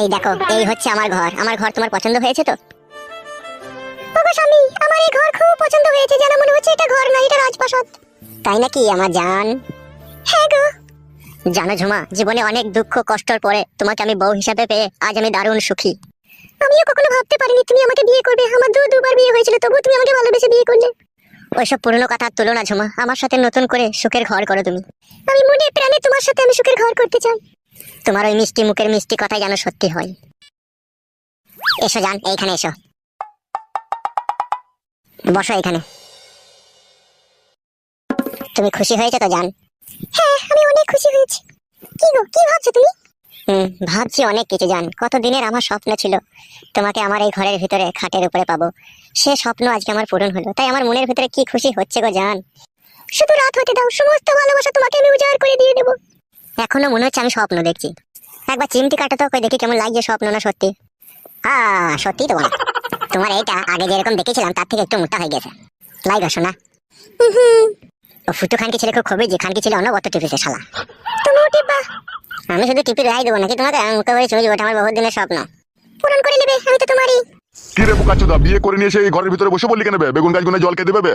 এই দেখো, এই হচ্ছে আমার ঘর। আমার ঘর তোমার পছন্দ হয়েছে তো? ওগো স্বামী, আমার এই ঘর খুব পছন্দ হয়েছে। যেন মনে হচ্ছে এটা ঘর না, এটা রাজপ্রাসাদ। তাই নাকি আমার জান? হ্যাঁ গো। জানো ঝুমা, জীবনে অনেক দুঃখ কষ্টর পরে তোমাকে আমি বউ হিসাবে পেয়ে আজ আমি দারুণ সুখী। আমিও কখনো ভাবতে পারিনি তুমি আমাকে বিয়ে করবে। আমার দুবার বিয়ে হয়েছিল, তবু তুমি আমাকে ভালোবেসে বিয়ে করলে। ওইসব পুরনো কথার তুলনা ঝুমা, আমার সাথে নতুন করে সুখের ঘর করো তুমি। আমি মনে প্রাণে তোমার সাথে আমি সুখের ঘর করতে চাই। তোমার ওই মিষ্টি মুখের মিষ্টি কথাই যেন সত্যি হয়। এসো জান, এইখানে এসো, বসো এখানে। তুমি খুশি হয়েছো তো জান? হ্যাঁ, আমি অনেক খুশি হয়েছি। কি গো, কি ভাবছো তুমি? ভাবছি অনেক কিছু জান। কতদিনের আমার স্বপ্ন ছিল তোমাকে আমার এই ঘরের ভিতরে খাটের উপরে পাবো। সে স্বপ্ন আজকে আমার পূরণ হলো, তাই আমার মনের ভিতরে কি খুশি হচ্ছে গো জান। শুধু রাত হতে দাও, সমস্ত ভালোবাসা তোমাকে আমি উজাড় করে দিয়ে দেবো। এখনো মনে হচ্ছে আমি স্বপ্ন দেখছি। একবার চিমটি কাটো তো, কই দেখি কেমন লাগছে, স্বপ্ন না সত্যি। সত্যি তো বলে। তোমার এইটা আগে যেরকম দেখেছিলাম তার থেকে একটু মোটা হয়ে গেছে। লাই গো শোনা। ও ফুটু খানকি ছেলে খুব খবর যে খানকি ছেলে অন্য কত টিপেছে শালা। তুমিও টিপবা? আমি শুধু টিপি রাই দেবো নাকি তোমাকে? মুখে বলে চলে যাবো, ওটা আমার বহুত দিনের স্বপ্ন। পূরণ করে নেবে, আমি তো তোমারই। কি রে বোকাচোদা, বিয়ে করে নিয়ে এসে এই ঘরের ভিতরে বসে বললি কেন বে? বেগুন গাছগুলো জল কে দেবে বে?